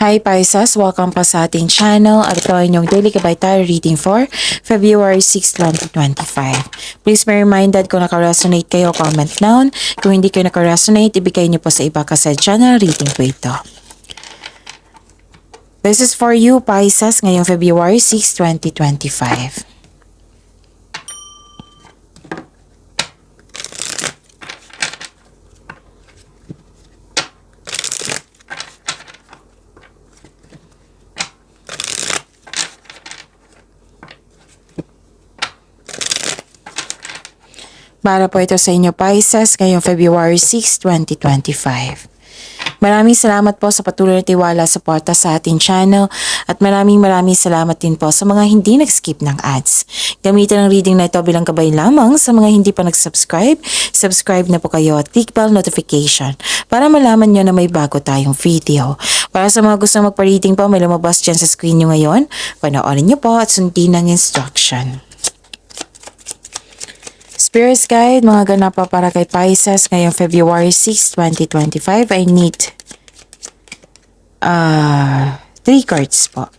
Hi Pisces! Welcome pa sa ating channel at ito ay inyong daily gabay tarot reading for February 6, 2025. Please be reminded kung naka-resonate kayo, comment down. Kung hindi kayo naka-resonate, ibigay niyo po sa iba kasi channel reading po ito. This is for you Pisces ngayong February 6, 2025. Para po ito sa inyo Pisces ngayong February 6, 2025. Maraming salamat po sa patuloy na tiwala suporta sa ating channel at maraming salamat din po sa mga hindi nag-skip ng ads. Gamitin ang reading na ito bilang gabay lamang sa mga hindi pa nag-subscribe. Subscribe na po kayo at click bell notification para malaman nyo na may bago tayong video. Para sa mga gustong magpa-reading po, may lumabas dyan sa screen nyo ngayon. Panoorin nyo po at sundin ang instruction. Spirit Guide, mga ganap pa para kay Pisces ngayong February 6, 2025. I need 3 cards po.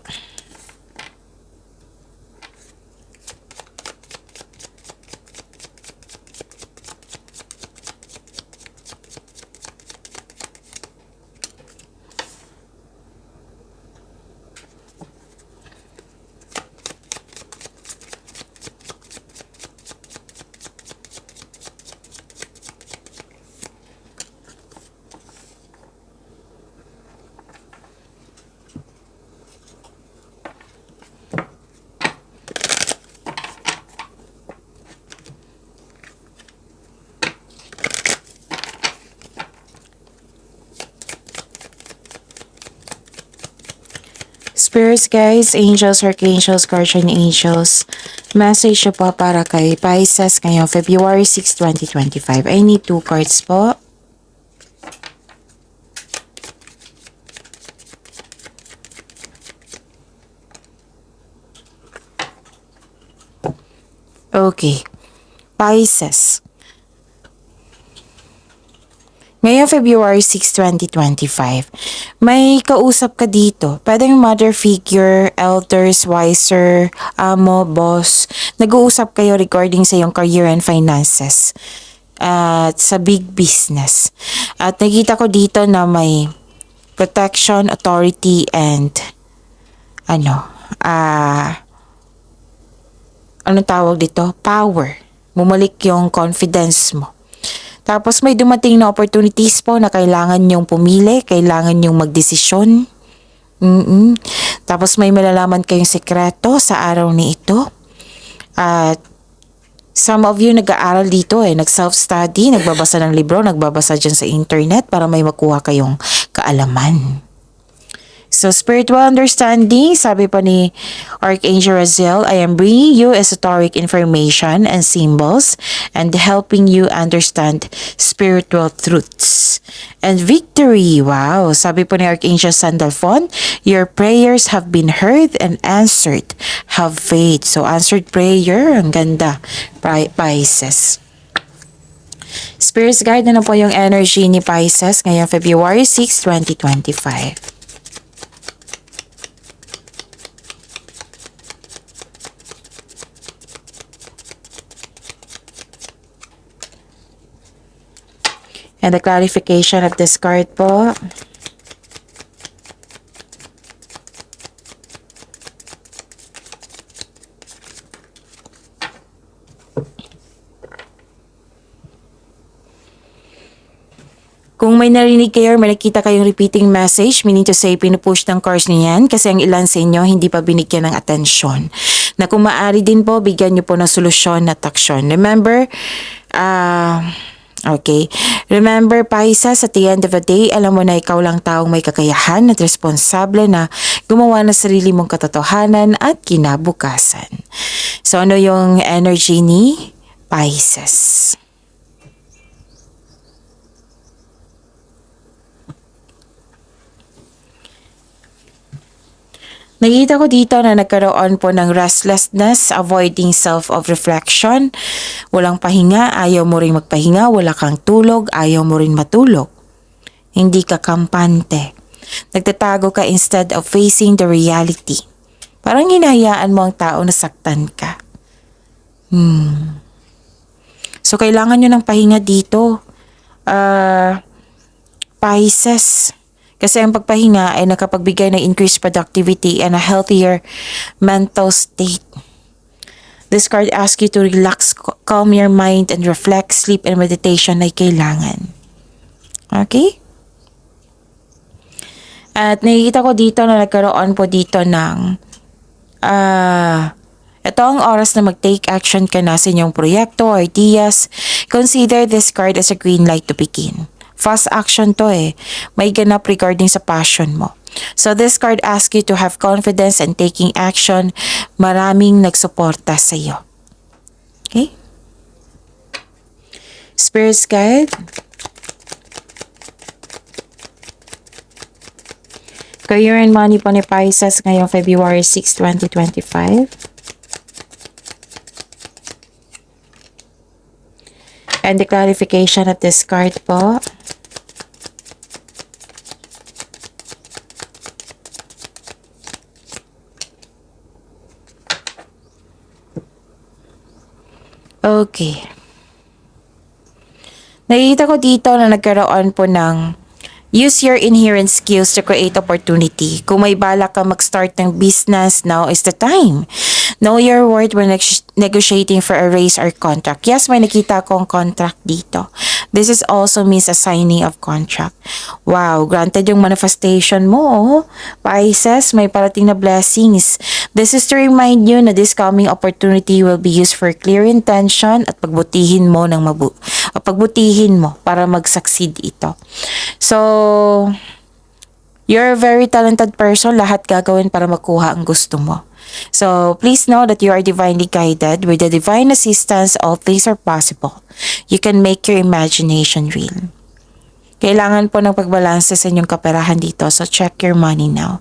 Spirits guys, angels, archangels, guardian angels, message po para kay Pisces ngayong February 6, 2025. I need 2 cards po. Okay, Pisces. Ngayong February 6, 2025, may kausap ka dito. Pwedeng mother figure, elders, wiser, amo, boss. Nag-uusap kayo regarding sa iyong career and finances at sa big business. At nakita ko dito na may protection, authority, and anong tawag dito? Power. Bumalik yung confidence mo. Tapos may dumating na opportunities po na kailangan nyong pumili, kailangan nyong magdesisyon. Tapos may malalaman kayong sekreto sa araw ni ito. At some of you nag-aaral dito nag-self-study, nagbabasa ng libro, nagbabasa dyan sa internet para may makuha kayong kaalaman. So, spiritual understanding, sabi pa ni Archangel Raziel, I am bringing you esoteric information and symbols and helping you understand spiritual truths. And victory, wow, sabi po ni Archangel Sandalphon, your prayers have been heard and answered. Have faith. So, answered prayer, ang ganda, Pisces. Spirits guide na po yung energy ni Pisces ngayong February 6, 2025. And the clarification of this card po. Kung may narinig kayo or may nakita kayong repeating message, meaning to say pinupush ng cards niyan kasi ang ilan sa inyo hindi pa binigyan ng atensyon. Na kung maaari din po, bigyan niyo po ng solusyon at aksyon. Remember, okay. Remember, Pisces, at the end of the day, alam mo na ikaw lang taong may kakayahan at responsable na gumawa ng sarili mong katotohanan at kinabukasan. So, ano yung energy ni Pisces? Nakita ko dito na nagkaroon po ng restlessness, avoiding self-of-reflection, walang pahinga, ayaw mo rin magpahinga, wala kang tulog, ayaw mo rin matulog. Hindi ka kampante. Nagtatago ka instead of facing the reality. Parang hinahayaan mo ang tao na saktan ka. So, kailangan nyo ng pahinga dito. Pisces. Kasi ang pagpahinga ay nakapagbigay ng increased productivity and a healthier mental state. This card asks you to relax, calm your mind, and reflect. Sleep and meditation ay kailangan. Okay? At nakikita ko dito na nagkaroon po dito ng ito ang oras na mag-take action ka na sa inyong proyekto or ideas. Consider this card as a green light to begin. Fast action to May ganap regarding sa passion mo. So this card asks you to have confidence and taking action. Maraming nagsuporta sa iyo. Okay? Spirit's guide. Career and money po ni Pisces ngayong February 6, 2025. And the clarification of this card po. Okay. Nakikita ko dito na nagkaroon po ng use your inherent skills to create opportunity. Kung may balak ka mag-start ng business, now is the time. Know your worth when negotiating for a raise or contract. Yes, may nakita akong contract dito. This is also means a signing of contract. Wow, granted yung manifestation mo. Pisces, may parating na blessings. This is to remind you na this coming opportunity will be used for clear intention at pagbutihin mo ng pagbutihin mo para mag-succeed ito. So, you're a very talented person. Lahat gagawin para makuha ang gusto mo. So, please know that you are divinely guided. With the divine assistance, all things are possible. You can make your imagination real. Kailangan po ng pagbalanse sa inyong kaperahan dito. So, check your money now.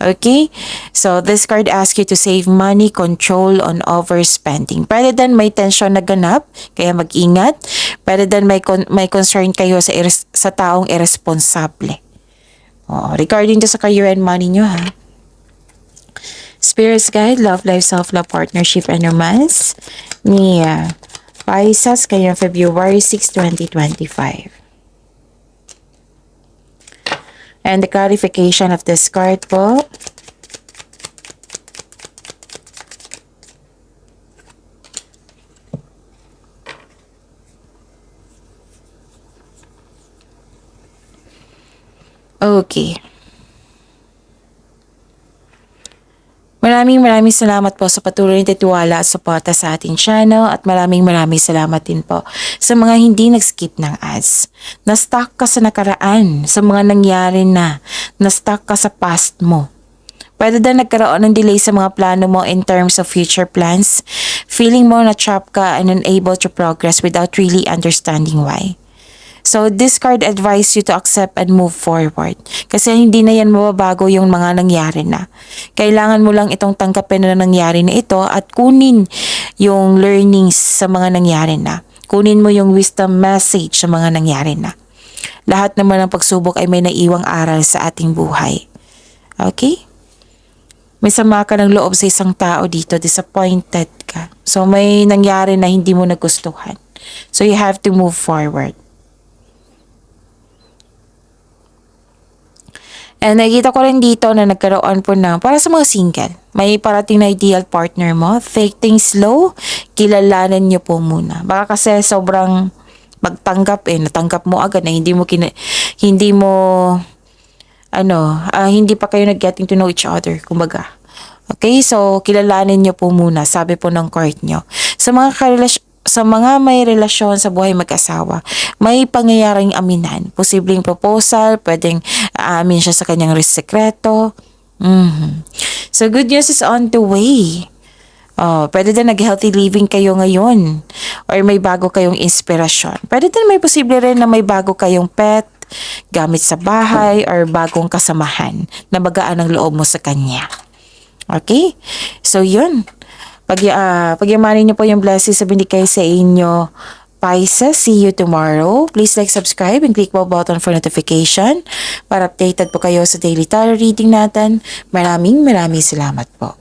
Okay? So, this card asks you to save money, control on overspending. Pwede din may tension na ganap, kaya mag-ingat. Pwede din may concern kayo sa taong irresponsable. Regarding to sa career and money nyo, ha? Spirit's Guide, Love Life, Self-Love, Partnership, and Romance ni Pisces kayong February 6, 2025. And the clarification of this card po. Okay. Maraming salamat po sa patuloy na titiwala at suporta sa ating channel at maraming salamat din po sa mga hindi nag-skip ng ads. Na-stuck ka sa nakaraan, sa mga nangyari na-stuck ka sa past mo. Pwede din nagkaroon ng delay sa mga plano mo in terms of future plans. Feeling mo na trapped ka and unable to progress without really understanding why. So, this card advises you to accept and move forward. Kasi hindi na yan mababago yung mga nangyari na. Kailangan mo lang itong tanggapin na nangyari na ito at kunin yung learnings sa mga nangyari na. Kunin mo yung wisdom message sa mga nangyari na. Lahat naman ng pagsubok ay may naiwang aral sa ating buhay. Okay? May sama ka ng loob sa isang tao dito, disappointed ka. So, may nangyari na hindi mo nagustuhan. So, you have to move forward. And nakikita ko rin dito na nagkaroon po ng, para sa mga single, may parating na ideal partner mo. Take things slow, kilalanin nyo po muna. Baka kasi sobrang magtanggap natanggap mo agad na hindi pa kayo nag-getting to know each other, kumbaga. Okay, so kilalanin nyo po muna, sabi po ng card nyo. Sa mga may relasyon sa buhay mag-asawa, may pangyayaring aminan. Posibleng proposal, pwedeng aamin siya sa kanyang sekreto. So, good news is on the way. Pwede din nag-healthy living kayo ngayon. Or may bago kayong inspirasyon. Pwede din may posible rin na may bago kayong pet, gamit sa bahay, or bagong kasamahan na magaan ang loob mo sa kanya. Okay? So, yun. Pagyamanin niyo po yung blessings na binigay sa inyo Pisces, see you tomorrow. Please like, subscribe, and click the button for notification para updated po kayo sa daily tarot reading natin. Maraming salamat po.